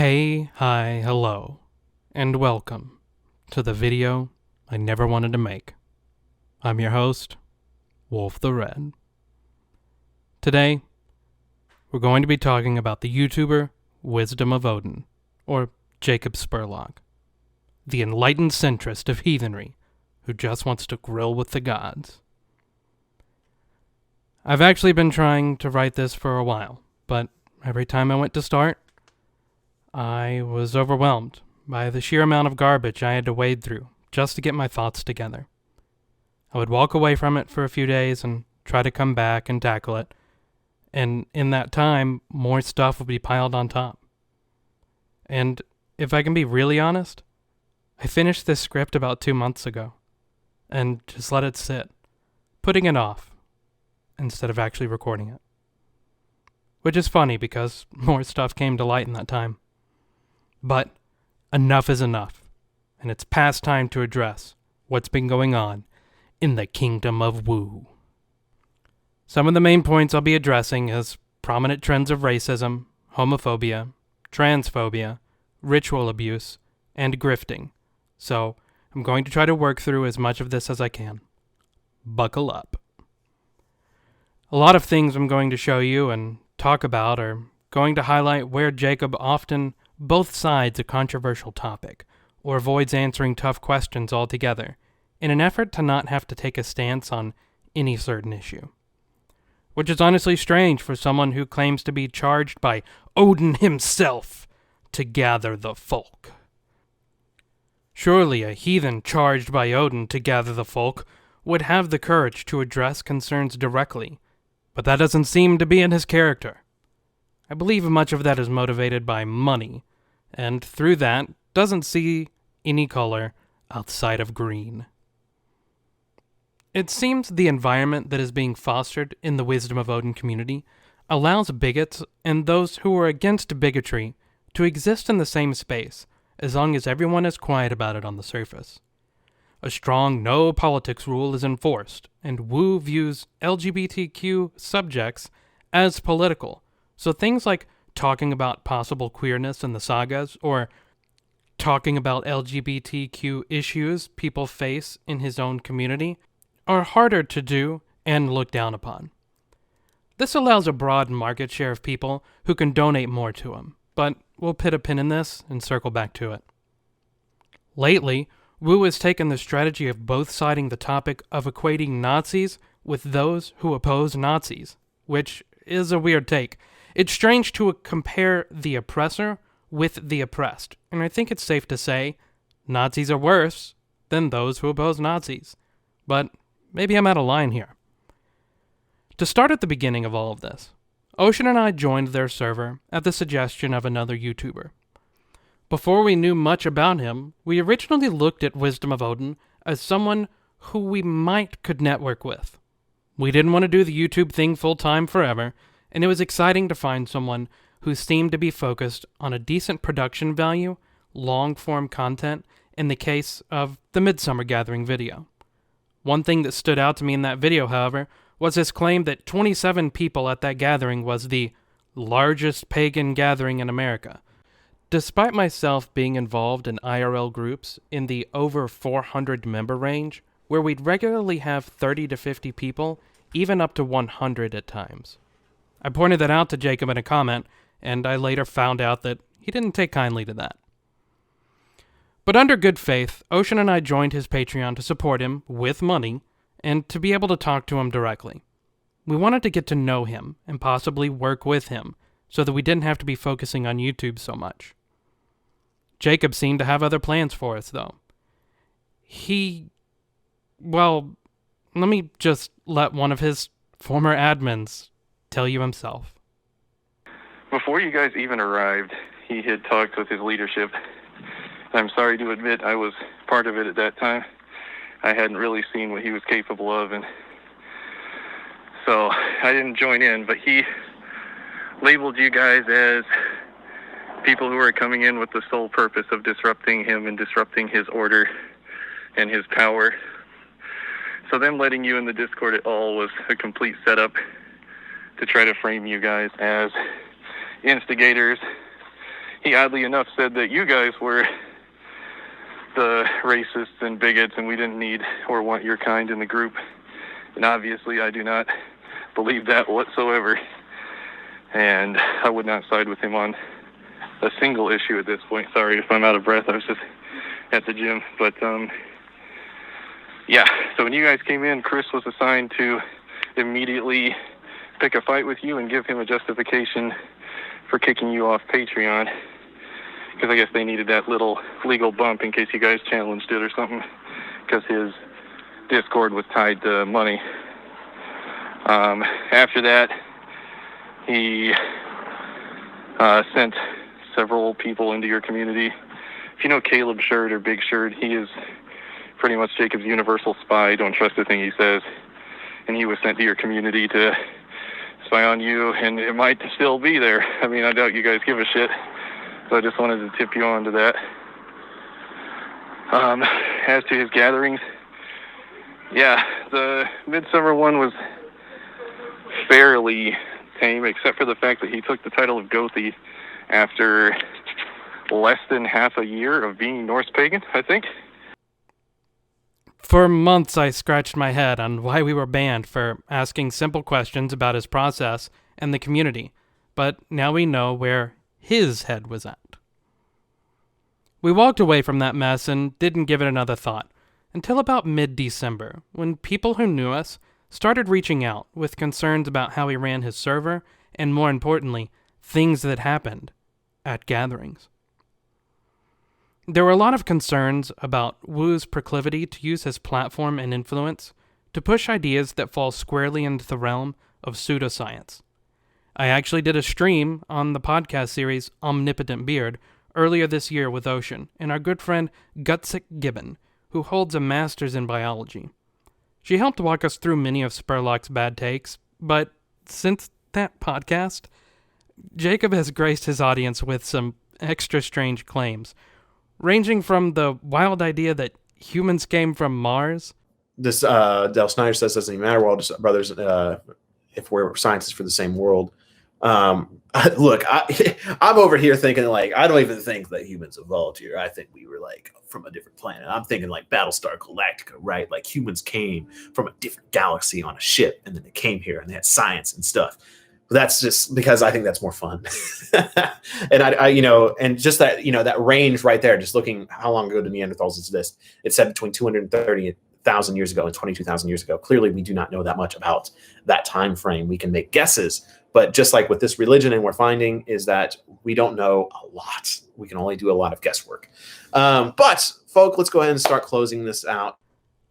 Hey, hi, hello, and welcome to the video I never wanted to make. I'm your host, Wolf the Red. Today, we're going to be talking about the YouTuber Wisdom of Odin, or Jacob Spurlock, the enlightened centrist of heathenry who just wants to grill with the gods. I've actually been trying to write this for a while, but every time I went to start, I was overwhelmed by the sheer amount of garbage I had to wade through just to get my thoughts together. I would walk away from it for a few days and try to come back and tackle it, and in that time, more stuff would be piled on top. And if I can be really honest, I finished this script about 2 months ago, and just let it sit, putting it off, instead of actually recording it. Which is funny because more stuff came to light in that time. But enough is enough, and it's past time to address what's been going on in the kingdom of Wu. Some of the main points I'll be addressing is prominent trends of racism, homophobia, transphobia, ritual abuse, and grifting. So I'm going to try to work through as much of this as I can. Buckle up. A lot of things I'm going to show you and talk about are going to highlight where Jacob often both sides a controversial topic, or avoids answering tough questions altogether, in an effort to not have to take a stance on any certain issue. Which is honestly strange for someone who claims to be charged by Odin himself to gather the folk. Surely a heathen charged by Odin to gather the folk would have the courage to address concerns directly, but that doesn't seem to be in his character. I believe much of that is motivated by money, and through that, doesn't see any color outside of green. It seems the environment that is being fostered in the Wisdom of Odin community allows bigots and those who are against bigotry to exist in the same space, as long as everyone is quiet about it on the surface. A strong no politics rule is enforced, and Wu views LGBTQ subjects as political. So things like talking about possible queerness in the sagas, or talking about LGBTQ issues people face in his own community, are harder to do and looked down upon. This allows a broad market share of people who can donate more to him, but we'll put a pin in this and circle back to it. Lately, Wu has taken the strategy of both siding the topic of equating Nazis with those who oppose Nazis, which is a weird take. It's strange to compare the oppressor with the oppressed, and I think it's safe to say Nazis are worse than those who oppose Nazis. But maybe I'm out of line here. To start at the beginning of all of this, Ocean and I joined their server at the suggestion of another YouTuber. Before we knew much about him, we originally looked at Wisdom of Odin as someone who we could network with. We didn't want to do the YouTube thing full-time forever, and it was exciting to find someone who seemed to be focused on a decent production value, long-form content, in the case of the Midsummer Gathering video. One thing that stood out to me in that video, however, was his claim that 27 people at that gathering was the largest pagan gathering in America. Despite myself being involved in IRL groups in the over 400 member range, where we'd regularly have 30 to 50 people, even up to 100 at times. I pointed that out to Jacob in a comment, and I later found out that he didn't take kindly to that. But under good faith, Ocean and I joined his Patreon to support him with money, and to be able to talk to him directly. We wanted to get to know him, and possibly work with him, so that we didn't have to be focusing on YouTube so much. Jacob seemed to have other plans for us, though. Let me just let one of his former admins tell you himself. Before you guys even arrived, he had talked with his leadership. I'm sorry to admit I was part of it at that time. I hadn't really seen what he was capable of, and so I didn't join in, but he labeled you guys as people who are coming in with the sole purpose of disrupting him and disrupting his order and his power. So them letting you in the Discord at all was a complete setup to try to frame you guys as instigators he oddly enough said that you guys were the racists and bigots and we didn't need or want your kind in the group. And obviously I do not believe that whatsoever. And I would not side with him on a single issue at this point. Sorry if I'm out of breath. I was just at the gym. But, yeah. So when you guys came in, Chris was assigned to immediately pick a fight with you and give him a justification for kicking you off Patreon. Because I guess they needed that little legal bump in case you guys challenged it or something. Because his Discord was tied to money. After that, he sent several people into your community. If you know Caleb Sherd or Big Sherd, he is pretty much Jacob's universal spy. Don't trust a thing he says. And he was sent to your community to spy on you, and it might still be there. I mean, I doubt you guys give a shit. So I just wanted to tip you on to that. As to his gatherings, yeah, the Midsummer one was fairly tame, except for the fact that he took the title of Gothi after less than half a year of being Norse pagan, I think. For months I scratched my head on why we were banned for asking simple questions about his process and the community, but now we know where his head was at. We walked away from that mess and didn't give it another thought, until about mid-December, when people who knew us started reaching out with concerns about how he ran his server, and more importantly, things that happened at gatherings. There were a lot of concerns about Wu's proclivity to use his platform and influence to push ideas that fall squarely into the realm of pseudoscience. I actually did a stream on the podcast series Omnipotent Beard earlier this year with Ocean and our good friend Gutsick Gibbon, who holds a master's in biology. She helped walk us through many of Spurlock's bad takes, but since that podcast, Jacob has graced his audience with some extra strange claims, ranging from the wild idea that humans came from Mars. This Del Snyder says doesn't even matter. We're all just brothers if we're scientists for the same world. Look, I'm over here thinking like I don't even think that humans evolved here. I think we were like from a different planet. I'm thinking like Battlestar Galactica, right? Like humans came from a different galaxy on a ship, and then they came here and they had science and stuff. That's just because I think that's more fun. And I and just that, that range right there, just looking how long ago the Neanderthals exist, it said between 230,000 years ago and 22,000 years ago. Clearly, we do not know that much about that time frame. We can make guesses, but just like with this religion, and we're finding is that we don't know a lot. We can only do a lot of guesswork. But folk, let's go ahead and start closing this out.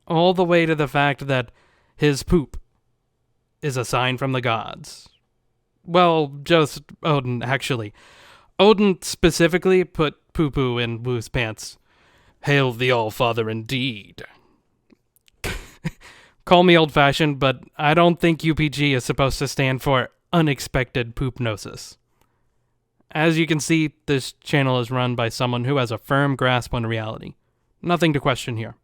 All the way to the fact that his poop is a sign from the gods. Well, just Odin, actually. Odin specifically put poo-poo in Wu's pants. Hail the All-Father indeed. Call me old-fashioned, but I don't think UPG is supposed to stand for unexpected poopnosis. As you can see, this channel is run by someone who has a firm grasp on reality. Nothing to question here.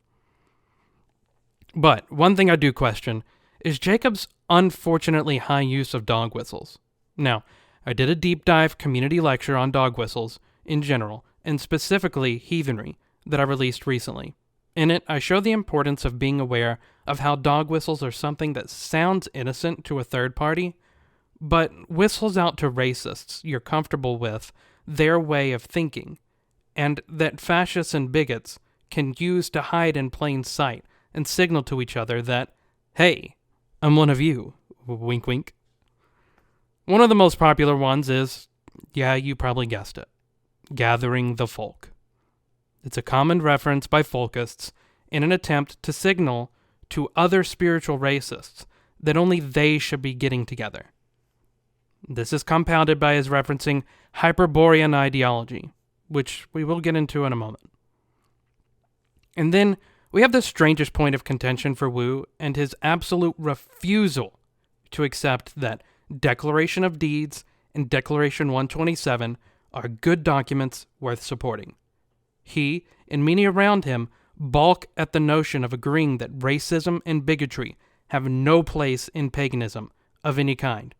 But one thing I do question is Jacob's unfortunately high use of dog whistles. Now, I did a deep dive community lecture on dog whistles in general, and specifically heathenry, that I released recently. In it, I show the importance of being aware of how dog whistles are something that sounds innocent to a third party, but whistles out to racists you're comfortable with their way of thinking, and that fascists and bigots can use to hide in plain sight and signal to each other that, hey, I'm one of you, wink wink. One of the most popular ones is, yeah, you probably guessed it, gathering the folk. It's a common reference by folkists in an attempt to signal to other spiritual racists that only they should be getting together. This is compounded by his referencing Hyperborean ideology, which we will get into in a moment. And then we have the strangest point of contention for Wu and his absolute refusal to accept that Declaration of Deeds and Declaration 127 are good documents worth supporting. He, and many around him, balk at the notion of agreeing that racism and bigotry have no place in paganism of any kind.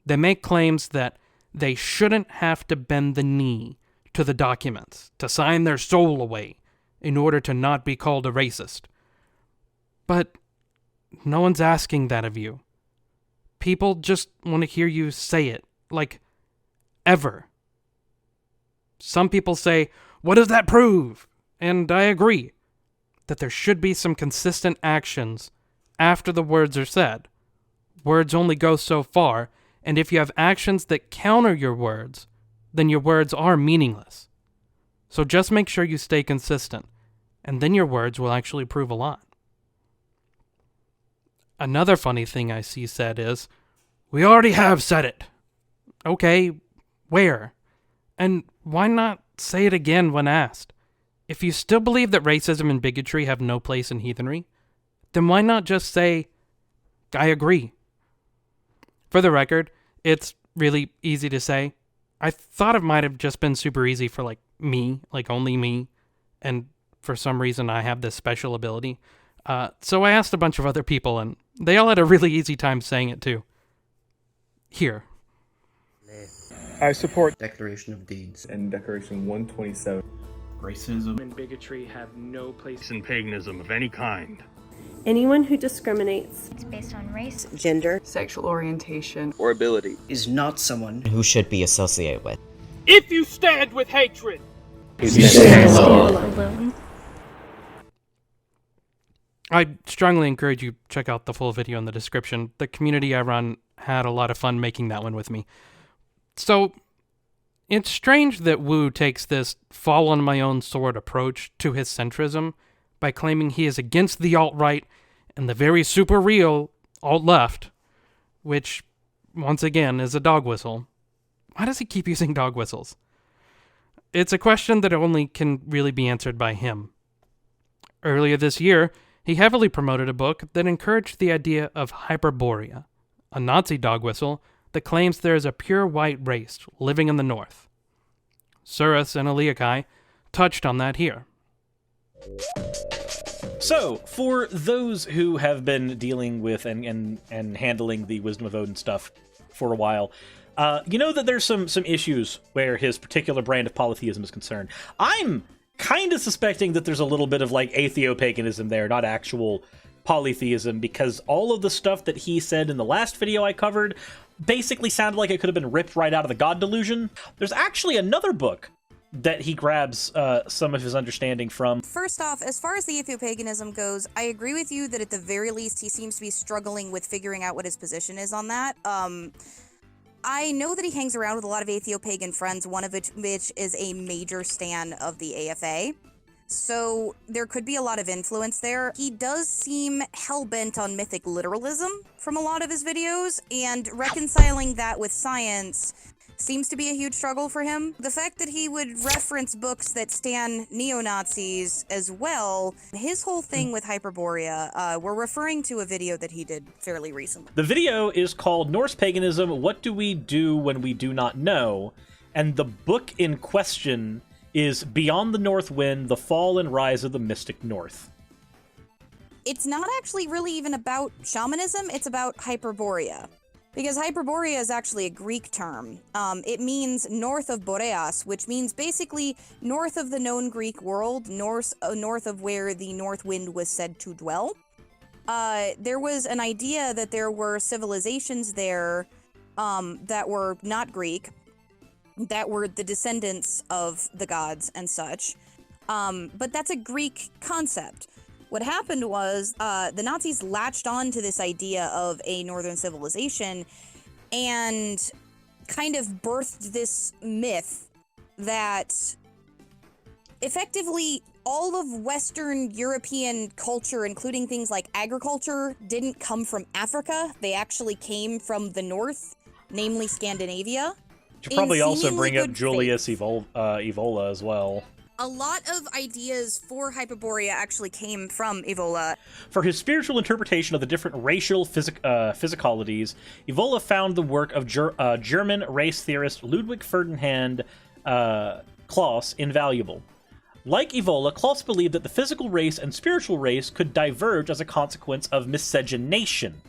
They make claims that they shouldn't have to bend the knee to the documents, to sign their soul away, in order to not be called a racist. But no one's asking that of you. People just want to hear you say it, like, ever. Some people say, "What does that prove?" And I agree that there should be some consistent actions after the words are said. Words only go so far, and if you have actions that counter your words, then your words are meaningless. So just make sure you stay consistent, and then your words will actually prove a lot. Another funny thing I see said is, "We already have said it." Okay, where? And why not say it again when asked? If you still believe that racism and bigotry have no place in heathenry, then why not just say, "I agree"? For the record, it's really easy to say. I thought it might have just been super easy for, me, only me, and for some reason I have this special ability. So I asked a bunch of other people, and they all had a really easy time saying it too. Here. I support Declaration of Deeds and Declaration 127. Racism and bigotry have no place in paganism of any kind. Anyone who discriminates based on race, gender, sexual orientation, or ability is not someone who should be associated with. If you stand with hatred, you stand alone. I strongly encourage you check out the full video in the description. The community I run had a lot of fun making that one with me. So, it's strange that Wu takes this fall-on-my-own-sword approach to his centrism by claiming he is against the alt-right and the very super-real alt-left, which, once again, is a dog whistle. Why does he keep using dog whistles? It's a question that only can really be answered by him. Earlier this year, he heavily promoted a book that encouraged the idea of Hyperborea, a Nazi dog whistle that claims there is a pure white race living in the North. Surus and Eliakai touched on that here. So, for those who have been dealing with and handling the Wisdom of Odin stuff for a while, you know that there's some issues where his particular brand of polytheism is concerned. I'm kind of suspecting that there's a little bit of atheopaganism there, not actual polytheism, because all of the stuff that he said in the last video I covered basically sounded like it could have been ripped right out of the God Delusion. There's actually another book that he grabs some of his understanding from. First off, as far as the atheopaganism goes, I agree with you that at the very least he seems to be struggling with figuring out what his position is on that. I know that he hangs around with a lot of atheopagan friends, one of which is a major stan of the AFA. So there could be a lot of influence there. He does seem hell-bent on mythic literalism from a lot of his videos, and reconciling that with science seems to be a huge struggle for him. The fact that he would reference books that stan neo-Nazis as well, his whole thing with Hyperborea, we're referring to a video that he did fairly recently. The video is called Norse Paganism, What Do We Do When We Do Not Know? And the book in question is Beyond the North Wind, The Fall and Rise of the Mystic North. It's not actually really even about shamanism, it's about Hyperborea. Because Hyperborea is actually a Greek term. It means north of Boreas, which means basically north of the known Greek world, north of where the North Wind was said to dwell. There was an idea that there were civilizations there that were not Greek, that were the descendants of the gods and such. But that's a Greek concept. What happened was the Nazis latched on to this idea of a northern civilization and kind of birthed this myth that effectively all of Western European culture, including things like agriculture, didn't come from Africa. They actually came from the north, namely Scandinavia. You should probably also bring up Julius Evola as well. A lot of ideas for Hyperborea actually came from Evola. For his spiritual interpretation of the different racial physicalities, Evola found the work of German race theorist Ludwig Ferdinand Claus invaluable. Like Evola, Claus believed that the physical race and spiritual race could diverge as a consequence of miscegenation.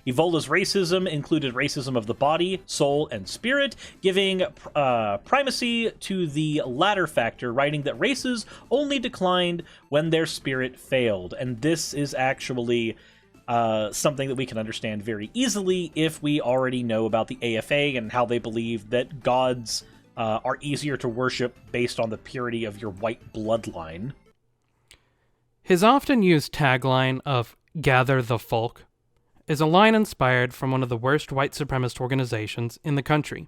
Evola's racism included racism of the body, soul, and spirit, giving primacy to the latter factor, writing that races only declined when their spirit failed. And this is actually something that we can understand very easily if we already know about the AFA and how they believe that gods are easier to worship based on the purity of your white bloodline. His often used tagline of "Gather the Folk" is a line inspired from one of the worst white supremacist organizations in the country,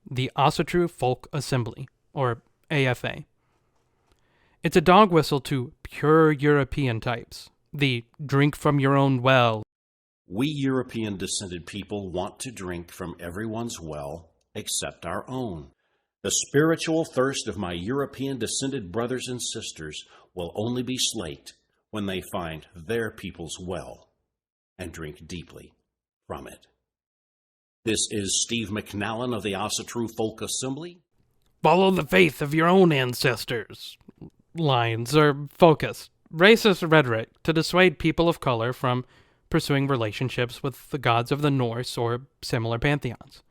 the Asatru Folk Assembly, or AFA. It's a dog whistle to pure European types, the drink from your own well. We European-descended people want to drink from everyone's well except our own. The spiritual thirst of my European-descended brothers and sisters will only be slaked when they find their people's well and drink deeply from it. This is Steve McNallen of the Asatru Folk Assembly. Follow the faith of your own ancestors. Lines are focused, racist rhetoric to dissuade people of color from pursuing relationships with the gods of the Norse or similar pantheons.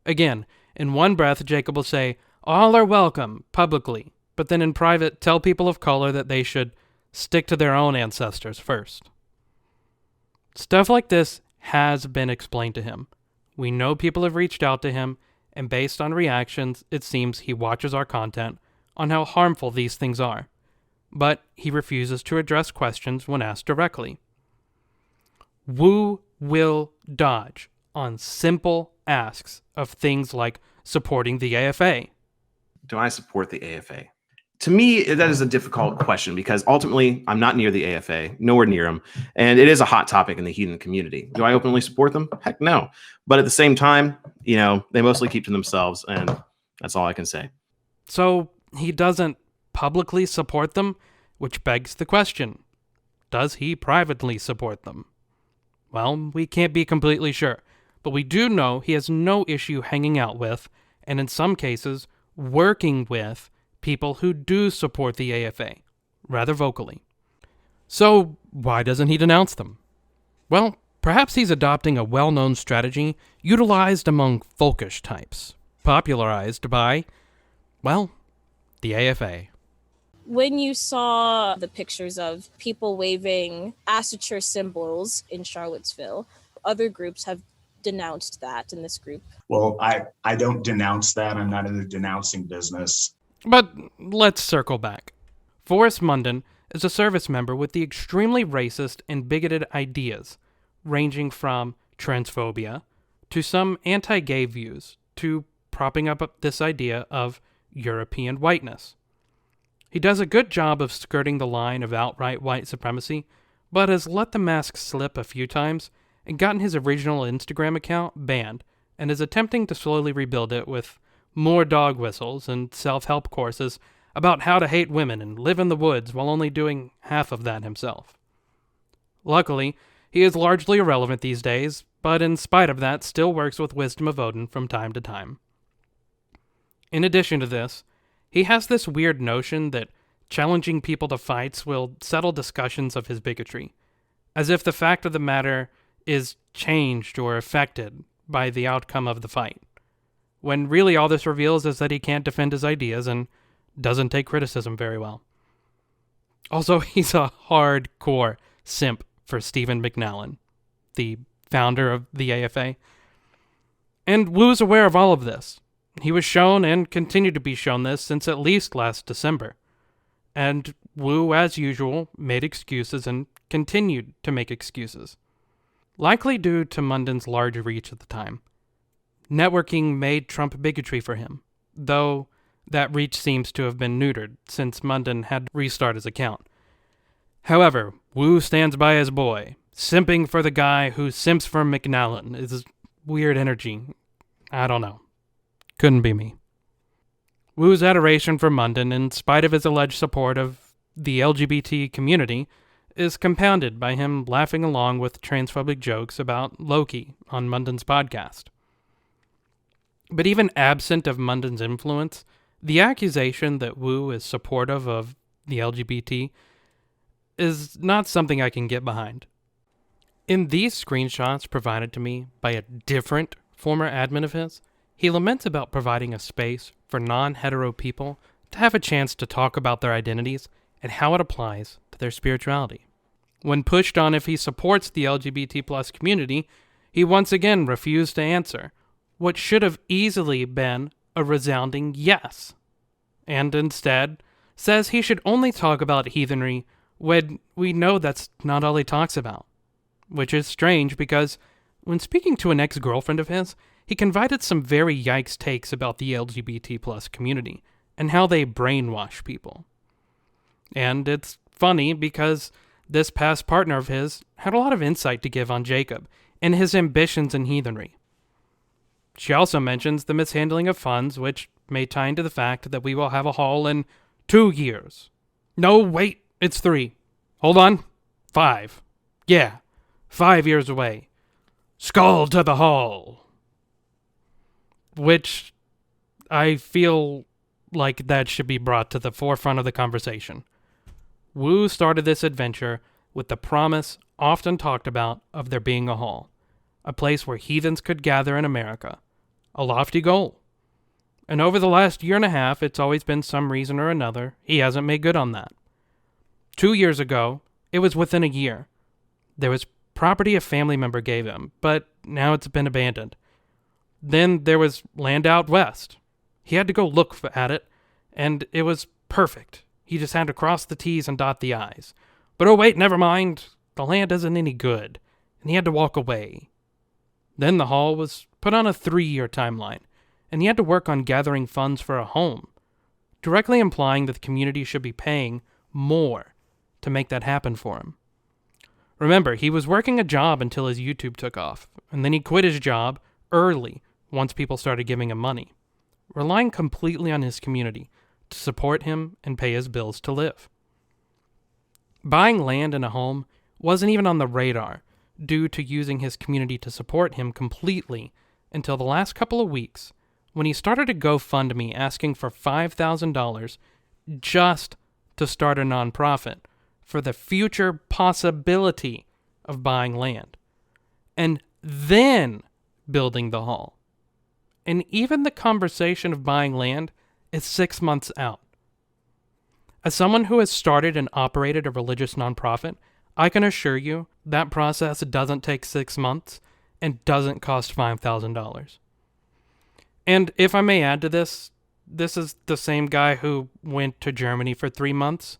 Again, in one breath, Jacob will say, all are welcome, publicly, but then in private tell people of color that they should stick to their own ancestors first. Stuff like this has been explained to him. We know people have reached out to him, and based on reactions, it seems he watches our content on how harmful these things are, but he refuses to address questions when asked directly. Wu will dodge on simple asks of things like supporting the AFA. Do I support the AFA? To me, that is a difficult question because ultimately I'm not near the AFA, nowhere near them. And it is a hot topic in the heathen community. Do I openly support them? Heck no. But at the same time, you know, they mostly keep to themselves, and that's all I can say. So he doesn't publicly support them, which begs the question, does he privately support them? Well, we can't be completely sure, but we do know he has no issue hanging out with, and in some cases, working with, people who do support the AFA, rather vocally. So, why doesn't he denounce them? Well, perhaps he's adopting a well-known strategy utilized among folkish types, popularized by, well, the AFA. When you saw the pictures of people waving Asatru symbols in Charlottesville, other groups have denounced that in this group. Well, I don't denounce that. I'm not in the denouncing business. But let's circle back. Forrest Munden is a service member with the extremely racist and bigoted ideas, ranging from transphobia to some anti-gay views to propping up this idea of European whiteness. He does a good job of skirting the line of outright white supremacy, but has let the mask slip a few times and gotten his original Instagram account banned, and is attempting to slowly rebuild it with more dog whistles and self-help courses about how to hate women and live in the woods while only doing half of that himself. Luckily, he is largely irrelevant these days, but in spite of that still works with Wisdom of Odin from time to time. In addition to this, he has this weird notion that challenging people to fights will settle discussions of his bigotry, as if the fact of the matter is changed or affected by the outcome of the fight, when really all this reveals is that he can't defend his ideas and doesn't take criticism very well. Also, he's a hardcore simp for Stephen McNallen, the founder of the AFA. And Wu's aware of all of this. He was shown and continued to be shown this since at least last December. And Wu, as usual, made excuses and continued to make excuses. Likely due to Munden's large reach at the time. Networking made trump bigotry for him, though that reach seems to have been neutered since Munden had to restart his account. However, Wu stands by his boy. Simping for the guy who simps for McNallen is weird energy. I don't know. Couldn't be me. Wu's adoration for Munden, in spite of his alleged support of the LGBT community, is compounded by him laughing along with transphobic jokes about Loki on Munden's podcast. But even absent of Munden's influence, the accusation that Wu is supportive of the LGBT is not something I can get behind. In these screenshots provided to me by a different former admin of his, he laments about providing a space for non-hetero people to have a chance to talk about their identities and how it applies to their spirituality. When pushed on if he supports the LGBT plus community, he once again refused to answer what should have easily been a resounding yes, and instead says he should only talk about heathenry when we know that's not all he talks about. Which is strange because when speaking to an ex-girlfriend of his, he confided some very yikes takes about the LGBT plus community and how they brainwash people. And it's funny because this past partner of his had a lot of insight to give on Jacob and his ambitions in heathenry. She also mentions the mishandling of funds, which may tie into the fact that we will have a hall in 2 years. No, wait, it's 3. Hold on. 5. Yeah, 5 years away. Skull to the hall. Which I feel like that should be brought to the forefront of the conversation. Wu started this adventure with the promise, often talked about, of there being a hall, a place where heathens could gather in America, a lofty goal. And over the last year and a half, it's always been some reason or another he hasn't made good on that. 2 years ago, it was within a year. There was property a family member gave him, but now it's been abandoned. Then there was land out west. He had to go look at it, and it was perfect. He just had to cross the T's and dot the I's. But oh wait, never mind. The land isn't any good, and he had to walk away. Then the hall was put on a 3-year timeline, and he had to work on gathering funds for a home, directly implying that the community should be paying more to make that happen for him. Remember, he was working a job until his YouTube took off, and then he quit his job early once people started giving him money, relying completely on his community to support him and pay his bills to live. Buying land and a home wasn't even on the radar due to using his community to support him completely until the last couple of weeks when he started a GoFundMe asking for $5,000 just to start a nonprofit for the future possibility of buying land, and then building the hall. And even the conversation of buying land is 6 months out. As someone who has started and operated a religious nonprofit, I can assure you that process doesn't take 6 months and doesn't cost $5,000. And if I may add to this, this is the same guy who went to Germany for 3 months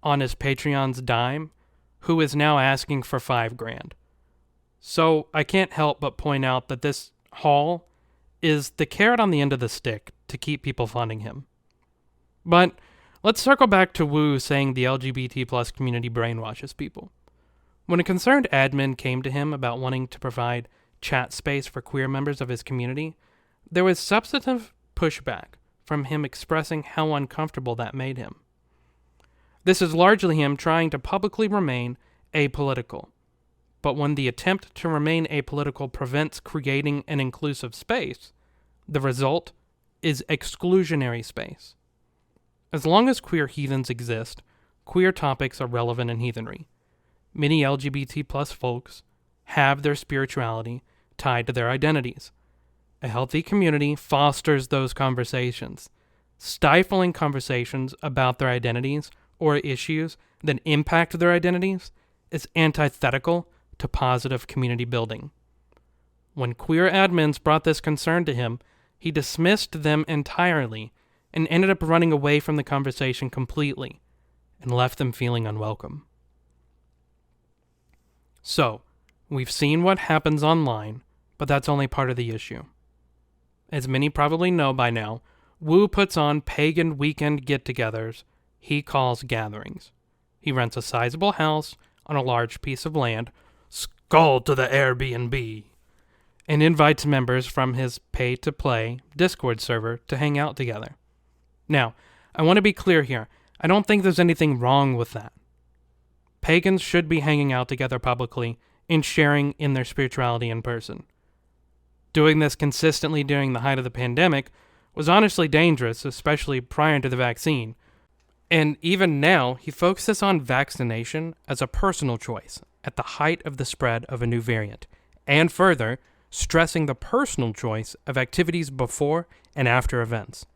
on his Patreon's dime, who is now asking for $5,000. So I can't help but point out that this hall is the carrot on the end of the stick to keep people funding him. But let's circle back to Wu saying the LGBT plus community brainwashes people. When a concerned admin came to him about wanting to provide chat space for queer members of his community, there was substantive pushback from him expressing how uncomfortable that made him. This is largely him trying to publicly remain apolitical. But when the attempt to remain apolitical prevents creating an inclusive space, the result is exclusionary space. As long as queer heathens exist, queer topics are relevant in heathenry. Many LGBT plus folks have their spirituality tied to their identities. A healthy community fosters those conversations. Stifling conversations about their identities or issues that impact their identities is antithetical to positive community building. When queer admins brought this concern to him, he dismissed them entirely and ended up running away from the conversation completely and left them feeling unwelcome. So, we've seen what happens online, but that's only part of the issue. As many probably know by now, Wu puts on pagan weekend get-togethers he calls gatherings. He rents a sizable house on a large piece of land, skull to the Airbnb, and invites members from his pay-to-play Discord server to hang out together. Now, I want to be clear here. I don't think there's anything wrong with that. Pagans should be hanging out together publicly and sharing in their spirituality in person. Doing this consistently during the height of the pandemic was honestly dangerous, especially prior to the vaccine. And even now, he focuses on vaccination as a personal choice, at the height of the spread of a new variant, and further, stressing the personal choice of activities before and after events,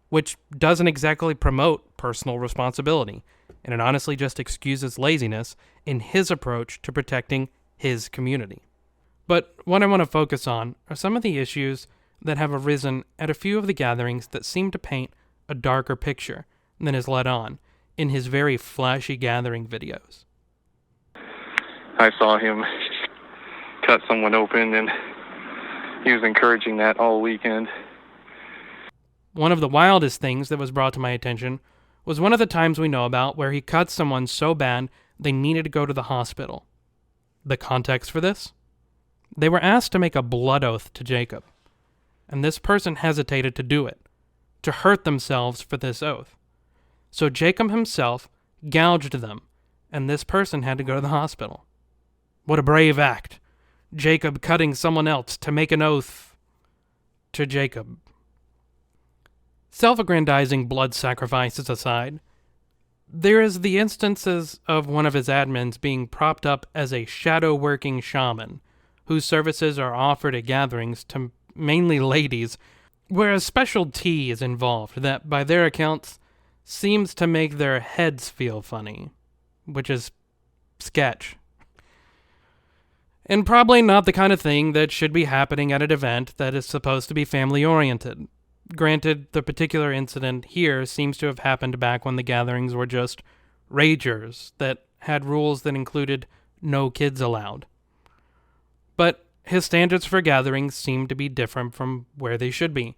which doesn't exactly promote personal responsibility, and it honestly just excuses laziness in his approach to protecting his community. But what I want to focus on are some of the issues that have arisen at a few of the gatherings that seem to paint a darker picture than is let on in his very flashy gathering videos. I saw him cut someone open, and he was encouraging that all weekend. One of the wildest things that was brought to my attention was one of the times we know about where he cut someone so bad they needed to go to the hospital. The context for this? They were asked to make a blood oath to Jacob, and this person hesitated to do it, to hurt themselves for this oath. So Jacob himself gouged them, and this person had to go to the hospital. What a brave act. Jacob cutting someone else to make an oath to Jacob. Self-aggrandizing blood sacrifices aside, there is the instances of one of his admins being propped up as a shadow-working shaman, whose services are offered at gatherings to mainly ladies, where a special tea is involved that, by their accounts, seems to make their heads feel funny, which is sketch. And probably not the kind of thing that should be happening at an event that is supposed to be family-oriented. Granted, the particular incident here seems to have happened back when the gatherings were just ragers that had rules that included no kids allowed. But his standards for gatherings seem to be different from where they should be.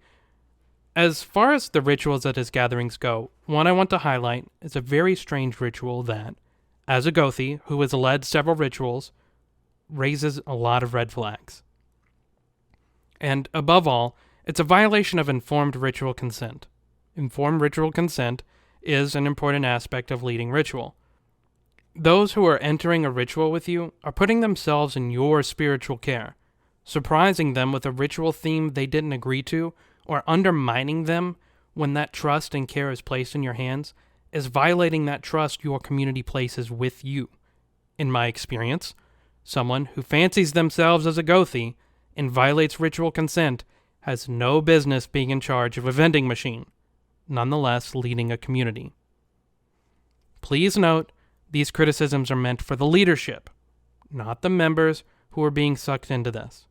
As far as the rituals at his gatherings go, one I want to highlight is a very strange ritual that, as a Gothi who has led several rituals, raises a lot of red flags. And above all, it's a violation of informed ritual consent. Informed ritual consent is an important aspect of leading ritual. Those who are entering a ritual with you are putting themselves in your spiritual care, surprising them with a ritual theme they didn't agree to, or undermining them when that trust and care is placed in your hands, is violating that trust your community places with you. In my experience, someone who fancies themselves as a Gothi and violates ritual consent has no business being in charge of a vending machine, nonetheless leading a community. Please note, these criticisms are meant for the leadership, not the members who are being sucked into this.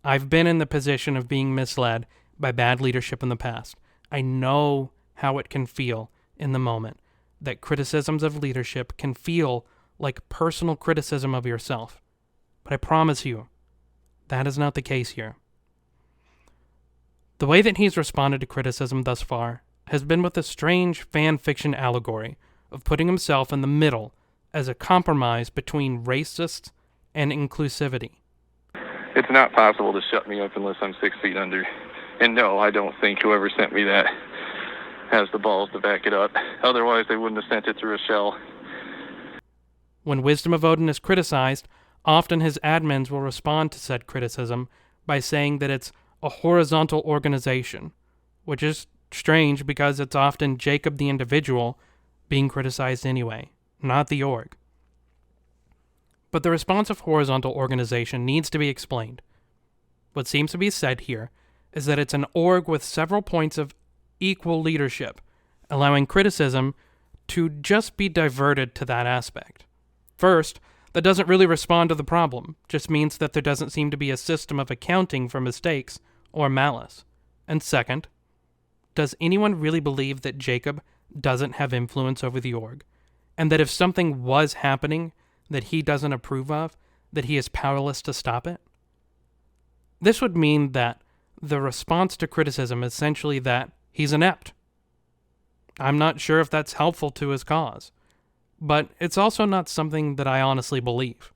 I've been in the position of being misled by bad leadership in the past. I know how it can feel in the moment, that criticisms of leadership can feel like personal criticism of yourself. But I promise you, that is not the case here. The way that he's responded to criticism thus far has been with a strange fan fiction allegory of putting himself in the middle as a compromise between racists and inclusivity. It's not possible to shut me up unless I'm 6 feet under. And no, I don't think whoever sent me that has the balls to back it up. Otherwise, they wouldn't have sent it through a shell. When Wisdom of Odin is criticized, often his admins will respond to said criticism by saying that it's a horizontal organization, which is strange because it's often Jacob the individual being criticized anyway, not the org. But the response of horizontal organization needs to be explained. What seems to be said here is that it's an org with several points of equal leadership, allowing criticism to just be diverted to that aspect. First, that doesn't really respond to the problem, just means that there doesn't seem to be a system of accounting for mistakes or malice. And second, does anyone really believe that Jacob doesn't have influence over the org, and that if something was happening that he doesn't approve of, that he is powerless to stop it? This would mean that the response to criticism is essentially that he's inept. I'm not sure if that's helpful to his cause, but it's also not something that I honestly believe.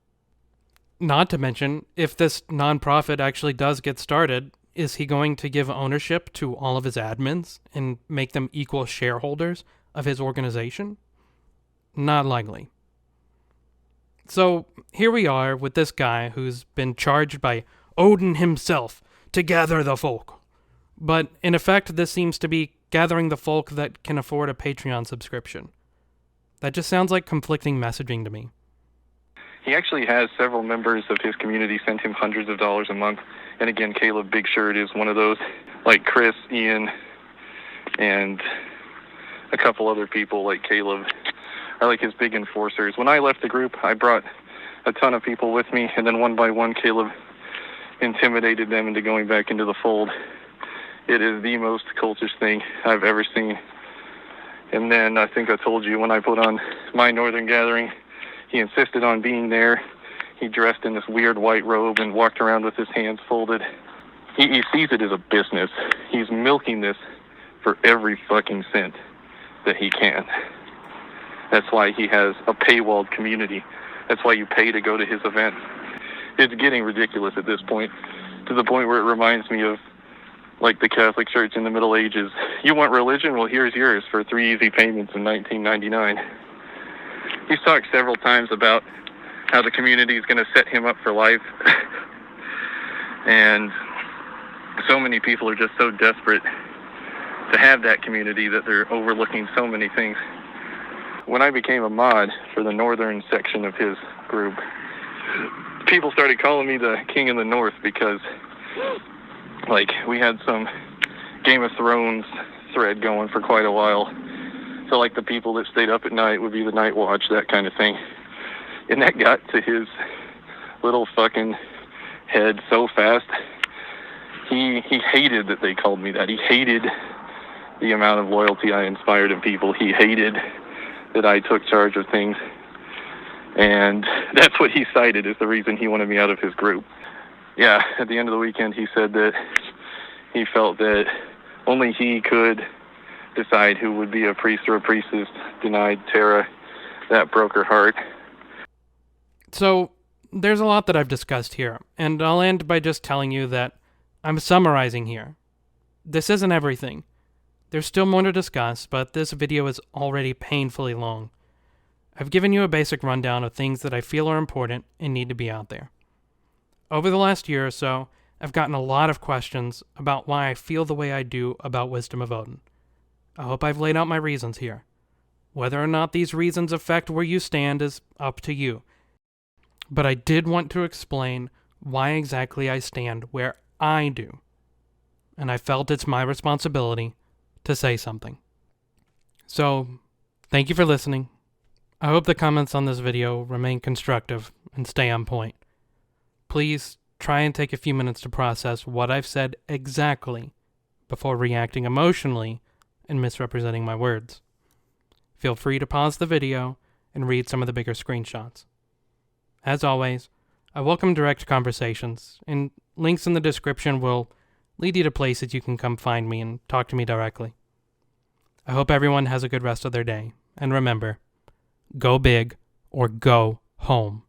Not to mention, if this nonprofit actually does get started, is he going to give ownership to all of his admins and make them equal shareholders of his organization? Not likely. So here we are with this guy who's been charged by Odin himself to gather the folk. But in effect, this seems to be gathering the folk that can afford a Patreon subscription. That just sounds like conflicting messaging to me. He actually has several members of his community send him hundreds of dollars a month. And again, Caleb Big Shirt is one of those, like Chris, Ian, and a couple other people like Caleb are like his big enforcers. When I left the group, I brought a ton of people with me, and then one by one, Caleb intimidated them into going back into the fold. It is the most cultish thing I've ever seen. And then I think I told you when I put on my Northern Gathering, he insisted on being there. He dressed in this weird white robe and walked around with his hands folded. He sees it as a business. He's milking this for every fucking cent that he can. That's why he has a paywalled community. That's why you pay to go to his events. It's getting ridiculous at this point, to the point where it reminds me of like the Catholic Church in the Middle Ages. You want religion? Well, here's yours for 3 easy payments in 1999. He's talked several times about how the community is going to set him up for life. And so many people are just so desperate to have that community that they're overlooking so many things. When I became a mod for the northern section of his group, people started calling me the King of the North because, like, we had some Game of Thrones thread going for quite a while. So, like, the people that stayed up at night would be the Night Watch, that kind of thing. And that got to his little fucking head so fast. He hated that they called me that. He hated the amount of loyalty I inspired in people. He hated that I took charge of things. And that's what he cited as the reason he wanted me out of his group. Yeah, at the end of the weekend, he said that he felt that only he could decide who would be a priest or a priestess. Denied Tara. That broke her heart. So, there's a lot that I've discussed here, and I'll end by just telling you that I'm summarizing here. This isn't everything. There's still more to discuss, but this video is already painfully long. I've given you a basic rundown of things that I feel are important and need to be out there. Over the last year or so, I've gotten a lot of questions about why I feel the way I do about Wisdom of Odin. I hope I've laid out my reasons here. Whether or not these reasons affect where you stand is up to you. But I did want to explain why exactly I stand where I do. And I felt it's my responsibility to say something. So, thank you for listening. I hope the comments on this video remain constructive and stay on point. Please try and take a few minutes to process what I've said exactly before reacting emotionally and misrepresenting my words. Feel free to pause the video and read some of the bigger screenshots. As always, I welcome direct conversations, and links in the description will lead you to places you can come find me and talk to me directly. I hope everyone has a good rest of their day, and remember, go big or go home.